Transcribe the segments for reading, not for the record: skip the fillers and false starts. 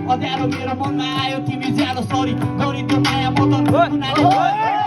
अँध्यारो मेरो मनमा आयो तिमी ज्यादा सरी गरी त्यो माया मदन कुनाले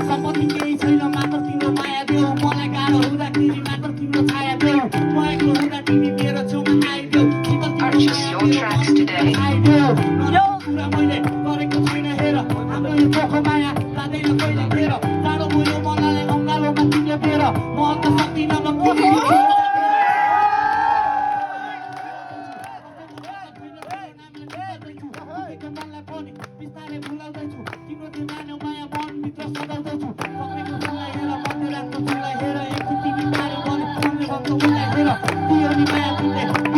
सम्पत्ति केही छैन मात्र तिम्रो माया देऊ मलाई गाह्रो हुँदाखेरि मात्र तिम्रो छाया देऊ म एक्लो हुँदा तिमी मेरो छेउमा आइदेऊ कुरा मैले गरेको छैन हेर हाम्रो यो चोखो माया लाँदैन कहिले फेर टाढो भयो मनाले अङ्गालोमा तिमीले फेर म अन्त सक्दिनँ म बिस्तारै भुलाउँदैछु तिम्रो त्यो नानो माया मनभित्र सदाउँदैछु पक्रेको फुललाई हेर मन्दिर रातको फुललाई हेर एक तिमी पारो भने फुलले भन्छ उसलाई हेर दियो नि माया तिमीले